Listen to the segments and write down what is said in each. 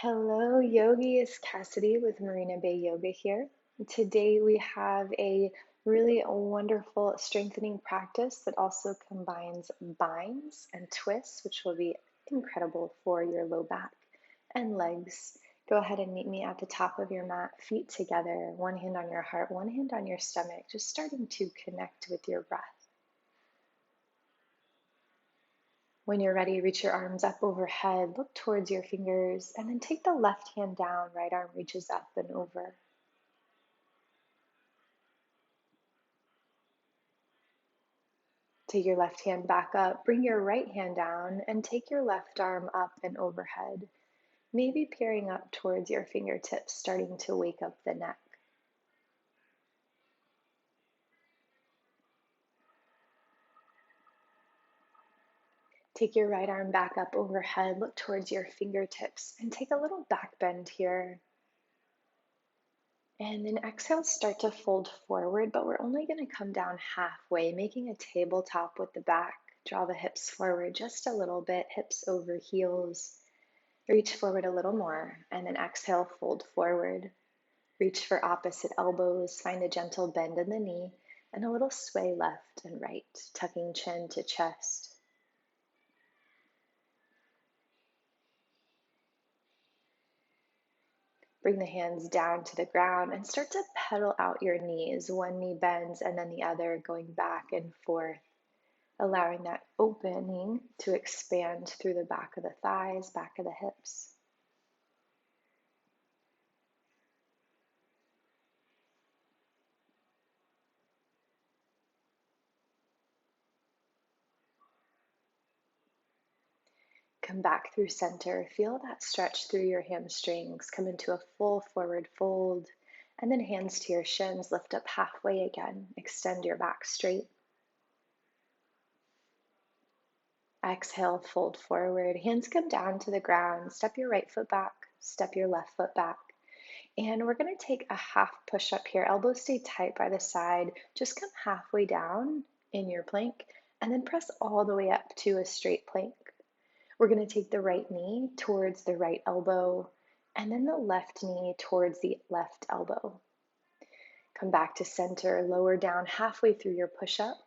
Hello, yogis. Cassidy with Marina Bay Yoga here. Today we have a really wonderful strengthening practice that also combines binds and twists, which will be incredible for your low back and legs. Go ahead and meet me at the top of your mat, feet together, one hand on your heart, one hand on your stomach, just starting to connect with your breath. When you're ready, reach your arms up overhead, look towards your fingers, and then take the left hand down, right arm reaches up and over. Take your left hand back up, bring your right hand down, and take your left arm up and overhead, maybe peering up towards your fingertips, starting to wake up the neck. Take your right arm back up overhead, look towards your fingertips, and take a little back bend here. And then exhale, start to fold forward, but we're only going to come down halfway, making a tabletop with the back. Draw the hips forward just a little bit, hips over heels. Reach forward a little more, and then exhale, fold forward. Reach for opposite elbows, find a gentle bend in the knee, and a little sway left and right, tucking chin to chest. Bring the hands down to the ground and start to pedal out your knees. One knee bends and then the other, going back and forth, allowing that opening to expand through the back of the thighs, back of the hips. Come back through center. Feel that stretch through your hamstrings. Come into a full forward fold. And then hands to your shins. Lift up halfway again. Extend your back straight. Exhale, fold forward. Hands come down to the ground. Step your right foot back. Step your left foot back. And we're going to take a half push up here. Elbows stay tight by the side. Just come halfway down in your plank. And then press all the way up to a straight plank. We're going to take the right knee towards the right elbow, and then the left knee towards the left elbow. Come back to center, lower down halfway through your push-up,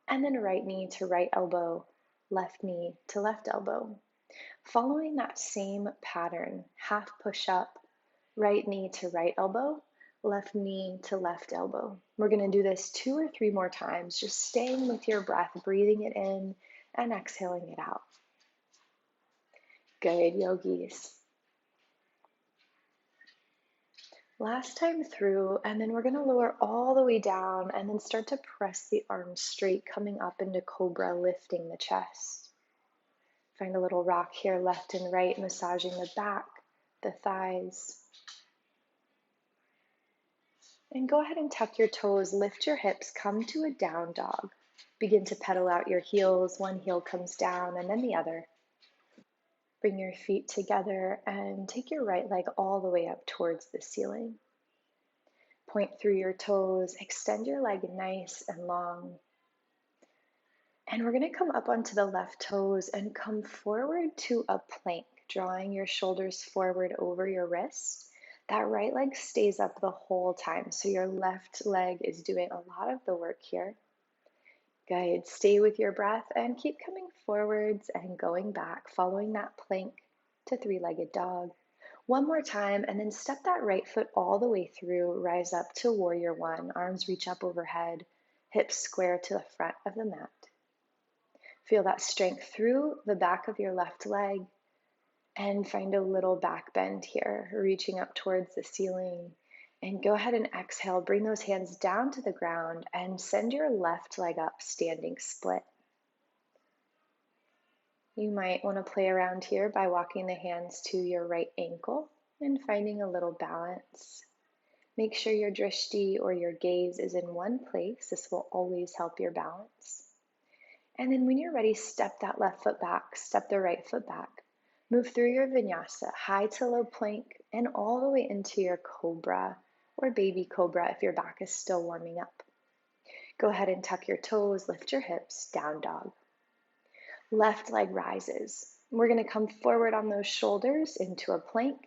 and then right knee to right elbow, left knee to left elbow. Following that same pattern, half push-up, right knee to right elbow, left knee to left elbow. We're going to do this 2 or 3 more times, just staying with your breath, breathing it in and exhaling it out. Good, yogis. Last time through, and then we're going to lower all the way down and then start to press the arms straight, coming up into cobra, lifting the chest. Find a little rock here, left and right, massaging the back, the thighs. And go ahead and tuck your toes, lift your hips, come to a down dog. Begin to pedal out your heels. One heel comes down and then the other. Bring your feet together and take your right leg all the way up towards the ceiling. Point through your toes, extend your leg nice and long. And we're going to come up onto the left toes and come forward to a plank, drawing your shoulders forward over your wrist. That right leg stays up the whole time, so your left leg is doing a lot of the work here. Good. Stay with your breath and keep coming forwards and going back, following that plank to three-legged dog. One more time, and then step that right foot all the way through, rise up to warrior one, arms reach up overhead, hips square to the front of the mat. Feel that strength through the back of your left leg, and find a little back bend here, reaching up towards the ceiling. And go ahead and exhale, bring those hands down to the ground and send your left leg up, standing split. You might want to play around here by walking the hands to your right ankle and finding a little balance. Make sure your drishti or your gaze is in one place. This will always help your balance. And then when you're ready, step that left foot back, step the right foot back. Move through your vinyasa, high to low plank, and all the way into your cobra or baby cobra if your back is still warming up. Go ahead and tuck your toes, lift your hips, down dog. Left leg rises. We're going to come forward on those shoulders into a plank,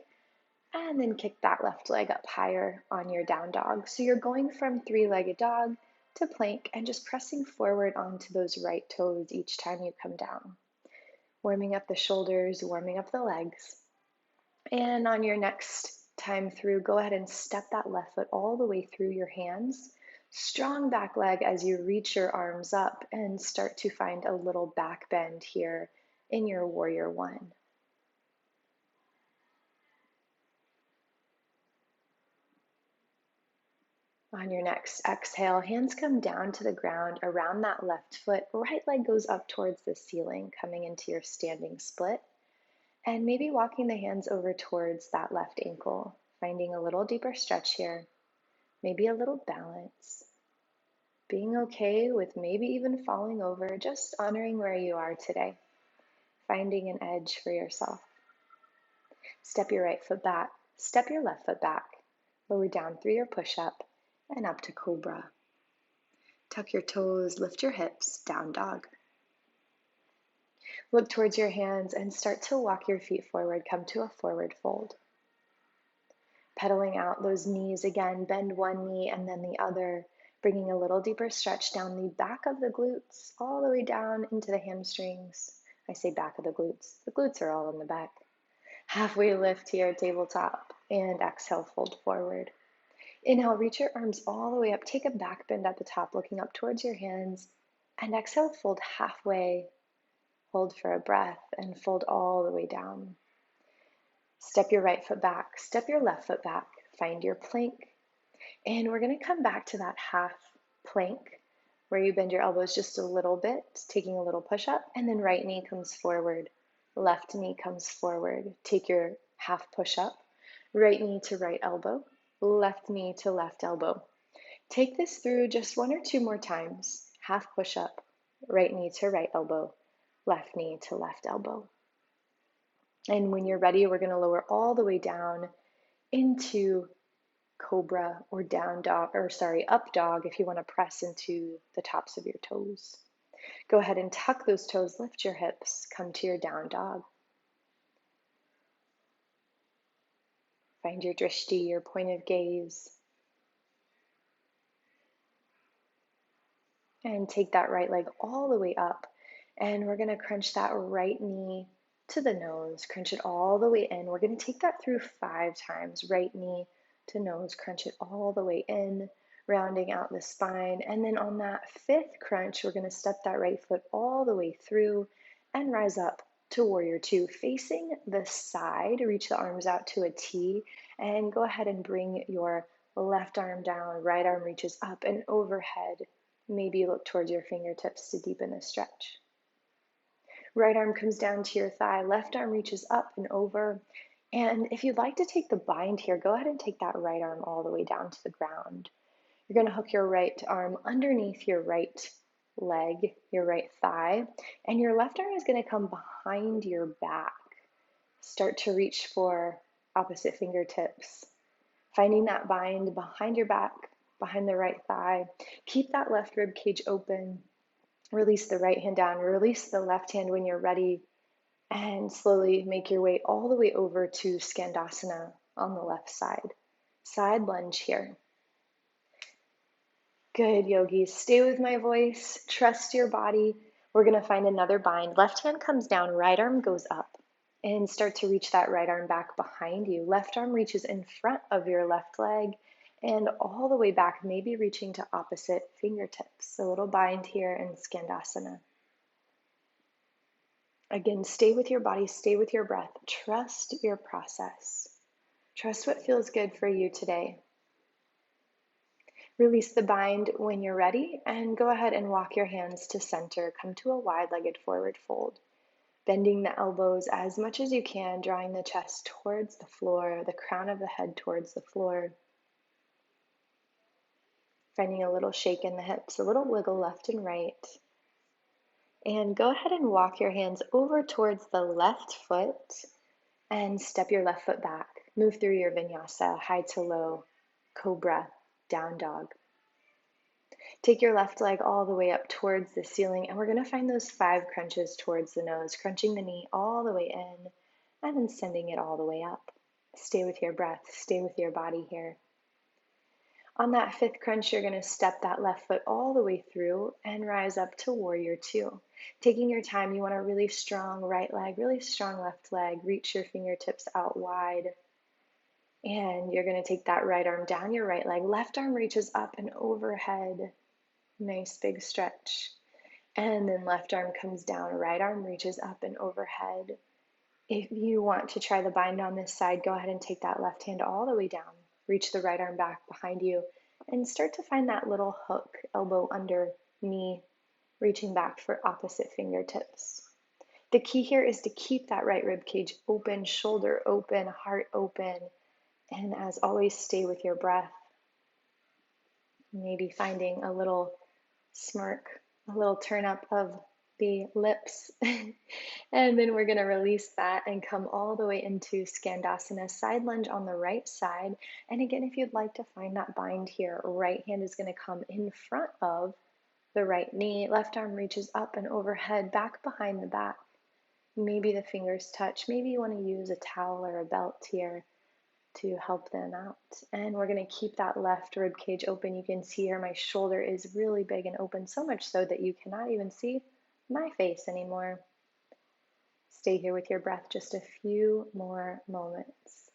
And then kick that left leg up higher on your down dog. So you're going from three-legged dog to plank and just pressing forward onto those right toes each time you come down. Warming up the shoulders, warming up the legs. And on your next time through, go ahead and step that left foot all the way through your hands. Strong back leg as you reach your arms up and start to find a little back bend here in your warrior one. On your next exhale, hands come down to the ground around that left foot. Right leg goes up towards the ceiling, coming into your standing split. And maybe walking the hands over towards that left ankle, finding a little deeper stretch here, maybe a little balance. Being okay with maybe even falling over, just honoring where you are today, finding an edge for yourself. Step your right foot back, step your left foot back, lower down through your push-up and up to cobra. Tuck your toes, lift your hips, down dog. Look towards your hands and start to walk your feet forward, come to a forward fold. Pedaling out those knees again, bend one knee and then the other, bringing a little deeper stretch down the back of the glutes, all the way down into the hamstrings. I say back of the glutes are all in the back. Halfway lift here, tabletop, and exhale, fold forward. Inhale, reach your arms all the way up, take a back bend at the top, looking up towards your hands, and exhale, fold halfway, hold for a breath, and fold all the way down. Step your right foot back, step your left foot back, find your plank, and we're going to come back to that half plank where you bend your elbows just a little bit, taking a little push up, and then right knee comes forward, left knee comes forward. Take your half push up, right knee to right elbow, left knee to left elbow. Take this through just one or two more times. Half push up, right knee to right elbow, left knee to left elbow. And when you're ready, we're going to lower all the way down into cobra or down dog, up dog if you want to press into the tops of your toes. Go ahead and tuck those toes, lift your hips, come to your down dog. Find your drishti, your point of gaze. And take that right leg all the way up. And we're going to crunch that right knee to the nose, crunch it all the way in. We're going to take that through 5 times. Right knee to nose, crunch it all the way in, rounding out the spine. And then on that 5th crunch, we're going to step that right foot all the way through and rise up to warrior 2. Facing the side, reach the arms out to a T and go ahead and bring your left arm down, right arm reaches up and overhead. Maybe look towards your fingertips to deepen the stretch. Right arm comes down to your thigh, left arm reaches up and over. And if you'd like to take the bind here, go ahead and take that right arm all the way down to the ground. You're going to hook your right arm underneath your right leg, your right thigh, and your left arm is going to come behind your back. Start to reach for opposite fingertips, finding that bind behind your back, behind the right thigh. Keep that left rib cage open. Release the right hand down. Release the left hand when you're ready. And slowly make your way all the way over to Skandasana on the left side. Side lunge here. Good, yogis. Stay with my voice. Trust your body. We're going to find another bind. Left hand comes down. Right arm goes up. And start to reach that right arm back behind you. Left arm reaches in front of your left leg and all the way back, maybe reaching to opposite fingertips. A little bind here in Skandasana. Again, stay with your body, stay with your breath. Trust your process. Trust what feels good for you today. Release the bind when you're ready and go ahead and walk your hands to center. Come to a wide-legged forward fold. Bending the elbows as much as you can, drawing the chest towards the floor, the crown of the head towards the floor. Finding a little shake in the hips, a little wiggle left and right. And go ahead and walk your hands over towards the left foot and step your left foot back. Move through your vinyasa, high to low, cobra, down dog. Take your left leg all the way up towards the ceiling, and we're going to find those 5 crunches towards the nose, crunching the knee all the way in, and then sending it all the way up. Stay with your breath, stay with your body here. On that fifth crunch, you're going to step that left foot all the way through and rise up to warrior two. Taking your time, you want a really strong right leg, really strong left leg. Reach your fingertips out wide. And you're going to take that right arm down your right leg. Left arm reaches up and overhead. Nice big stretch. And then left arm comes down, right arm reaches up and overhead. If you want to try the bind on this side, go ahead and take that left hand all the way down. Reach the right arm back behind you and start to find that little hook, elbow under knee, reaching back for opposite fingertips. The key here is to keep that right rib cage open, shoulder open, heart open, and as always, stay with your breath. Maybe finding a little smirk, a little turn up of the lips. And then we're going to release that and come all the way into Skandasana, side lunge on the right side. And again, if you'd like to find that bind here, right hand is going to come in front of the right knee, left arm reaches up and overhead, back behind the back. Maybe the fingers touch. Maybe you want to use a towel or a belt here to help them out. And we're going to keep that left rib cage open. You can see here my shoulder is really big and open, so much so that you cannot even see my face anymore. Stay here with your breath just a few more moments.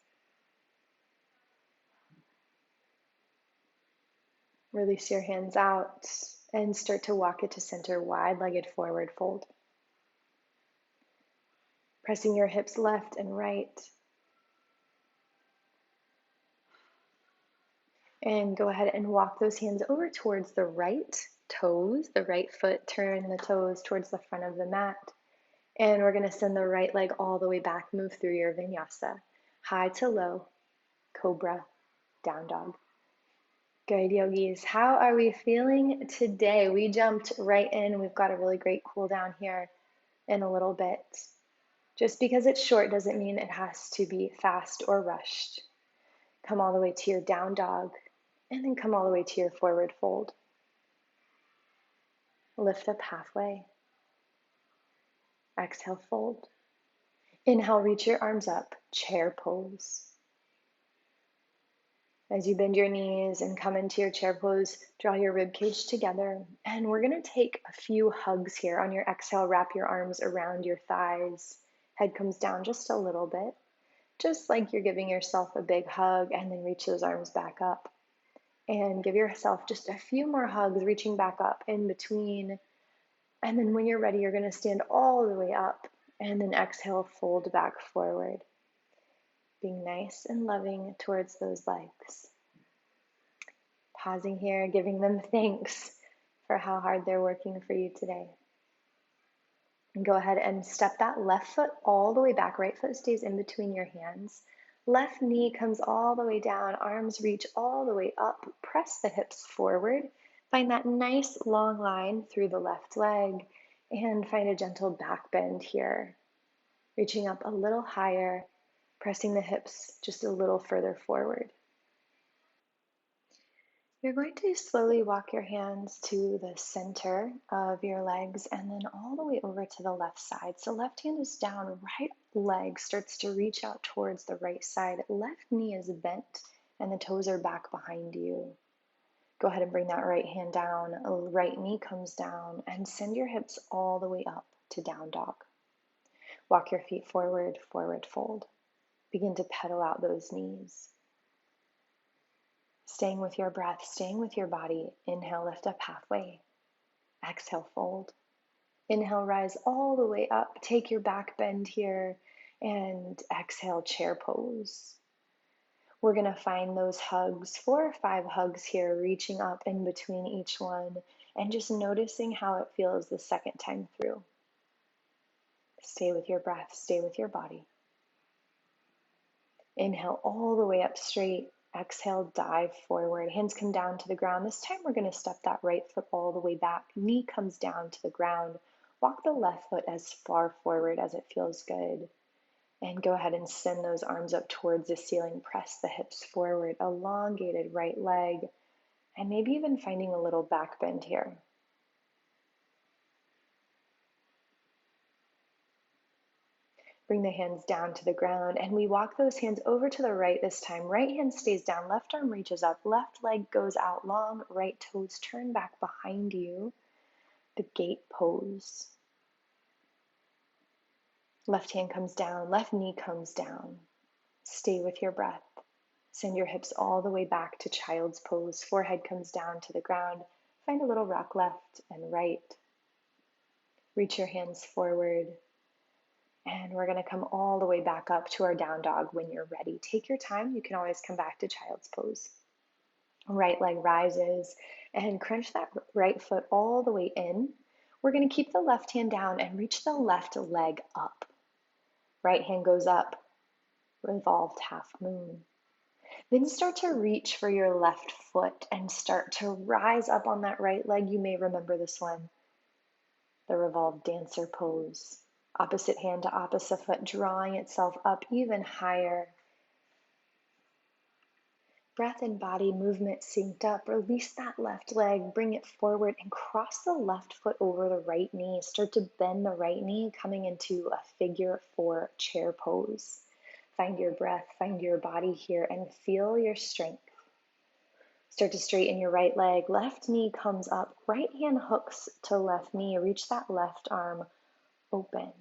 Release your hands out and start to walk it to center, wide-legged forward fold. Pressing your hips left and right. And go ahead and walk those hands over towards the right toes, the right foot. Turn the toes towards the front of the mat. And we're going to send the right leg all the way back. Move through your vinyasa. High to low, cobra, down dog. Good, yogis. How are we feeling today? We jumped right in. We've got a really great cool down here in a little bit. Just because it's short doesn't mean it has to be fast or rushed. Come all the way to your down dog. And then come all the way to your forward fold. Lift up halfway. Exhale, fold. Inhale, reach your arms up, chair pose. As you bend your knees and come into your chair pose, draw your rib cage together. And we're going to take a few hugs here. On your exhale, wrap your arms around your thighs. Head comes down just a little bit, just like you're giving yourself a big hug, and then reach those arms back up. And give yourself just a few more hugs, reaching back up in between. And then when you're ready, you're going to stand all the way up and then exhale, fold back forward. Being nice and loving towards those legs. Pausing here, giving them thanks for how hard they're working for you today. And go ahead and step that left foot all the way back. Right foot stays in between your hands. Left knee comes all the way down. Arms reach all the way up. Press the hips forward. Find that nice long line through the left leg and find a gentle back bend here. Reaching up a little higher, pressing the hips just a little further forward. You're going to slowly walk your hands to the center of your legs and then all the way over to the left side. So left hand is down, right leg starts to reach out towards the right side. Left knee is bent and the toes are back behind you. Go ahead and bring that right hand down. Right knee comes down and send your hips all the way up to down dog. Walk your feet forward, forward fold. Begin to pedal out those knees. Staying with your breath, staying with your body. Inhale, lift up halfway. Exhale, fold. Inhale, rise all the way up. Take your back bend here and exhale, chair pose. We're going to find those hugs, 4 or 5 hugs here, reaching up in between each one and just noticing how it feels the second time through. Stay with your breath, stay with your body. Inhale all the way up straight. Exhale, dive forward. Hands come down to the ground. This time we're going to step that right foot all the way back. Knee comes down to the ground. Walk the left foot as far forward as it feels good. And go ahead and send those arms up towards the ceiling. Press the hips forward. Elongated right leg. And maybe even finding a little back bend here. Bring the hands down to the ground, and we walk those hands over to the right this time. Right hand stays down, left arm reaches up, left leg goes out long, right toes turn back behind you, the gate pose. Left hand comes down, left knee comes down. Stay with your breath. Send your hips all the way back to child's pose. Forehead comes down to the ground. Find a little rock left and right. Reach your hands forward. And we're going to come all the way back up to our down dog when you're ready. Take your time. You can always come back to child's pose. Right leg rises and crunch that right foot all the way in. We're going to keep the left hand down and reach the left leg up. Right hand goes up, revolved half moon. Then start to reach for your left foot and start to rise up on that right leg. You may remember this one, the revolved dancer pose. Opposite hand to opposite foot, drawing itself up even higher. Breath and body movement synced up. Release that left leg, bring it forward and cross the left foot over the right knee. Start to bend the right knee, coming into a figure 4 chair pose. Find your breath, find your body here, and feel your strength. Start to straighten your right leg. Left knee comes up. Right hand hooks to left knee. Reach that left arm open.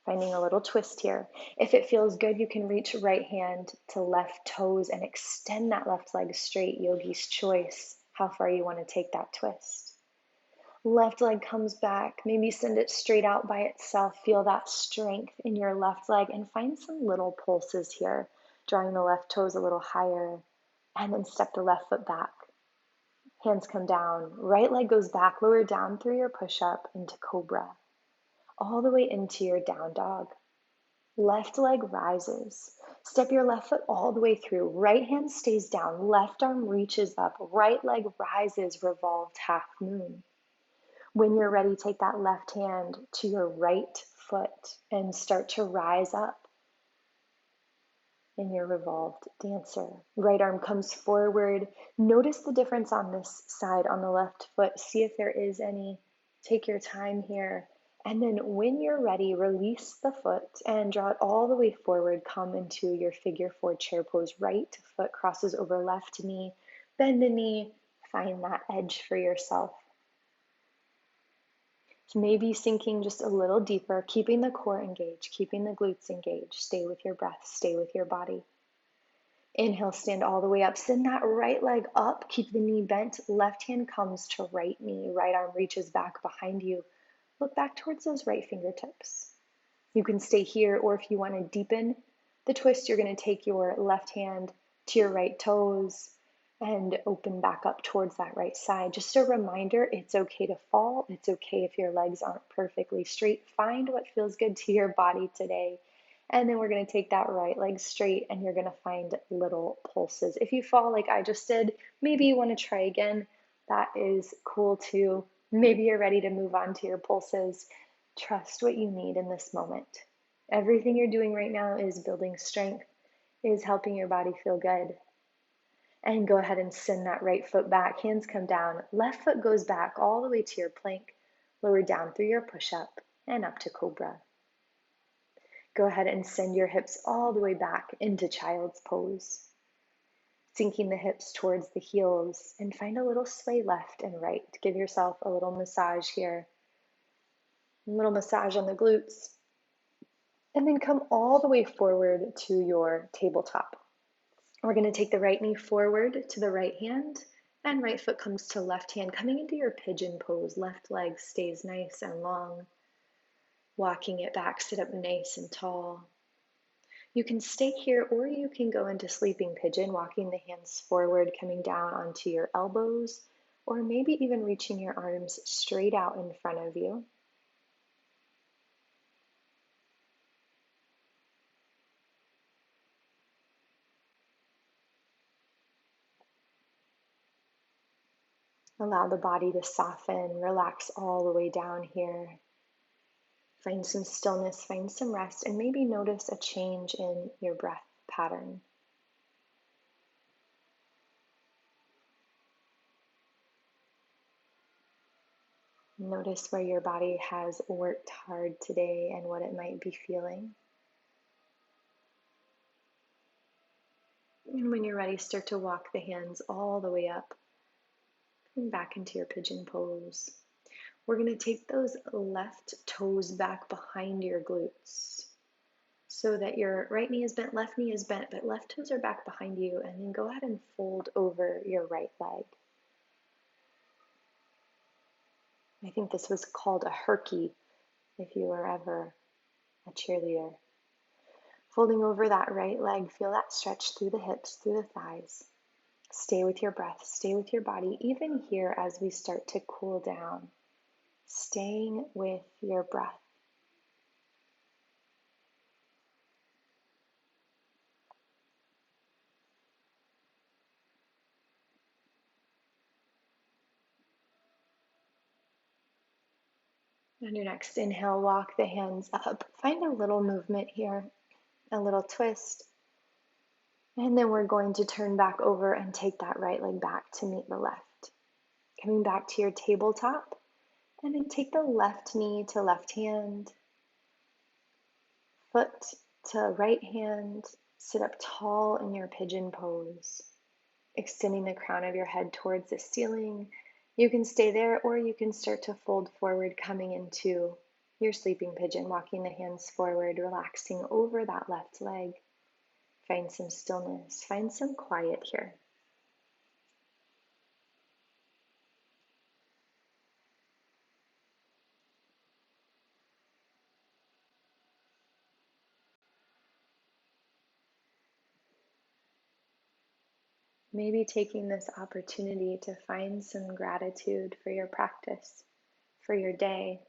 Finding a little twist here. If it feels good, you can reach right hand to left toes and extend that left leg straight. Yogi's choice, how far you want to take that twist. Left leg comes back. Maybe send it straight out by itself. Feel that strength in your left leg and find some little pulses here. Drawing the left toes a little higher and then step the left foot back. Hands come down. Right leg goes back. Lower down through your push-up into cobra. All the way into your down dog. Left leg rises. Step your left foot all the way through. Right hand stays down. Left arm reaches up. Right leg rises, revolved half moon. When you're ready, take that left hand to your right foot and start to rise up in your revolved dancer. Right arm comes forward. Notice the difference on this side, on the left foot. See if there is any. Take your time here. And then when you're ready, release the foot and draw it all the way forward. Come into your figure 4 chair pose. Right foot crosses over left knee. Bend the knee. Find that edge for yourself. So maybe sinking just a little deeper, keeping the core engaged, keeping the glutes engaged. Stay with your breath. Stay with your body. Inhale, stand all the way up. Send that right leg up. Keep the knee bent. Left hand comes to right knee. Right arm reaches back behind you. Look back towards those right fingertips. You can stay here, or if you want to deepen the twist, you're going to take your left hand to your right toes and open back up towards that right side. Just a reminder, it's okay to fall. It's okay if your legs aren't perfectly straight. Find what feels good to your body today. And then we're going to take that right leg straight and you're going to find little pulses. If you fall like I just did, maybe you want to try again. That is cool too. Maybe you're ready to move on to your pulses. Trust what you need in this moment. Everything you're doing right now is building strength, is helping your body feel good. And go ahead and send that right foot back. Hands come down. Left foot goes back all the way to your plank. Lower down through your push-up and up to cobra. Go ahead and send your hips all the way back into child's pose. Sinking the hips towards the heels and find a little sway left and right. Give yourself a little massage here. A little massage on the glutes. And then come all the way forward to your tabletop. We're going to take the right knee forward to the right hand and right foot comes to left hand, coming into your pigeon pose. Left leg stays nice and long. Walking it back, sit up nice and tall. You can stay here or you can go into sleeping pigeon, walking the hands forward, coming down onto your elbows, or maybe even reaching your arms straight out in front of you. Allow the body to soften, relax all the way down here. Find some stillness, find some rest, and maybe notice a change in your breath pattern. Notice where your body has worked hard today and what it might be feeling. And when you're ready, start to walk the hands all the way up and back into your pigeon pose. We're going to take those left toes back behind your glutes so that your right knee is bent, left knee is bent, but left toes are back behind you. And then go ahead and fold over your right leg. I think this was called a herky if you were ever a cheerleader. Folding over that right leg, feel that stretch through the hips, through the thighs. Stay with your breath, stay with your body, even here as we start to cool down. Staying with your breath. On your next inhale, walk the hands up. Find a little movement here, a little twist. And then we're going to turn back over and take that right leg back to meet the left. Coming back to your tabletop, and then take the left knee to left hand, foot to right hand, sit up tall in your pigeon pose, extending the crown of your head towards the ceiling. You can stay there, or you can start to fold forward, coming into your sleeping pigeon, walking the hands forward, relaxing over that left leg. Find some stillness, find some quiet here. Maybe taking this opportunity to find some gratitude for your practice, for your day.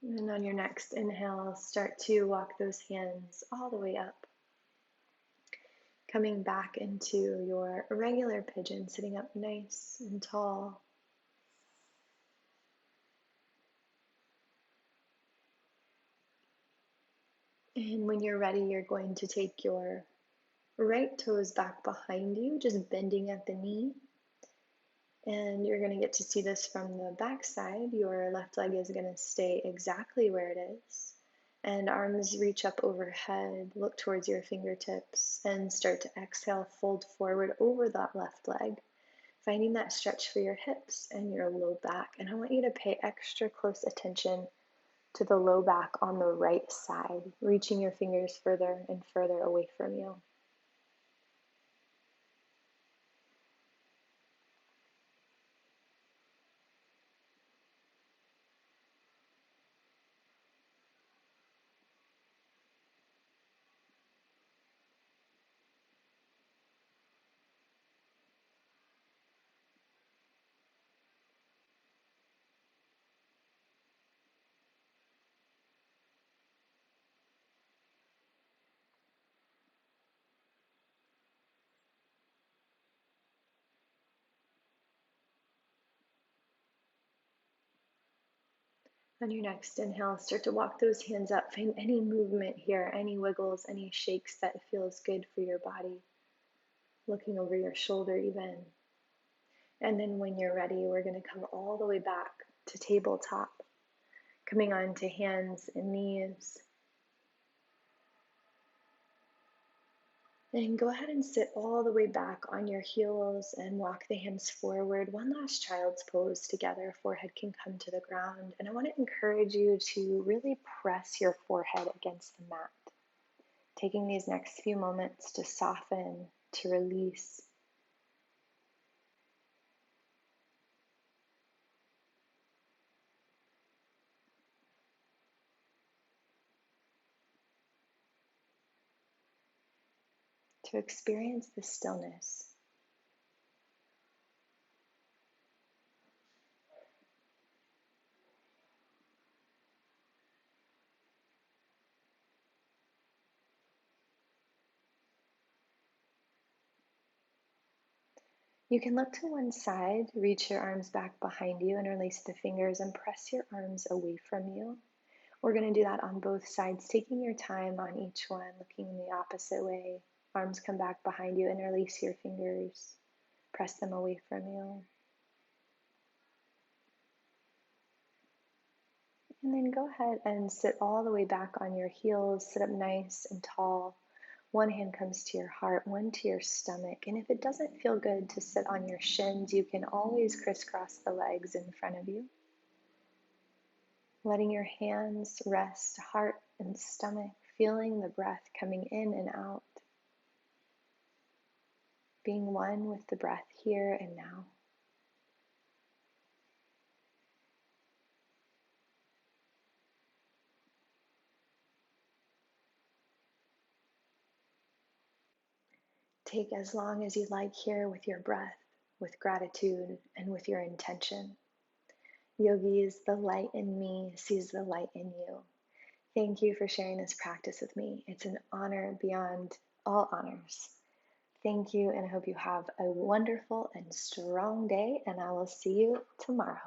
And on your next inhale, start to walk those hands all the way up. Coming back into your regular pigeon, sitting up nice and tall. And when you're ready, you're going to take your right toes back behind you, just bending at the knee. And you're going to get to see this from the back side. Your left leg is going to stay exactly where it is. And arms reach up overhead, look towards your fingertips, and start to exhale, fold forward over that left leg, finding that stretch for your hips and your low back. And I want you to pay extra close attention to the low back on the right side, reaching your fingers further and further away from you. On your next inhale, start to walk those hands up. Find any movement here, any wiggles, any shakes that feels good for your body. Looking over your shoulder even. And then when you're ready, we're going to come all the way back to tabletop, coming on to hands and knees. And go ahead and sit all the way back on your heels and walk the hands forward. One last child's pose together. Forehead can come to the ground. And I want to encourage you to really press your forehead against the mat. Taking these next few moments to soften, to release. To experience the stillness. You can look to one side, reach your arms back behind you and release the fingers and press your arms away from you. We're going to do that on both sides, taking your time on each one, looking in the opposite way. Arms come back behind you, interlace your fingers, press them away from you. And then go ahead and sit all the way back on your heels, sit up nice and tall. One hand comes to your heart, one to your stomach. And if it doesn't feel good to sit on your shins, you can always crisscross the legs in front of you. Letting your hands rest heart and stomach, feeling the breath coming in and out. Being one with the breath here and now. Take as long as you like here with your breath, with gratitude, and with your intention. Yogis, the light in me sees the light in you. Thank you for sharing this practice with me. It's an honor beyond all honors. Thank you, and I hope you have a wonderful and strong day, and I will see you tomorrow.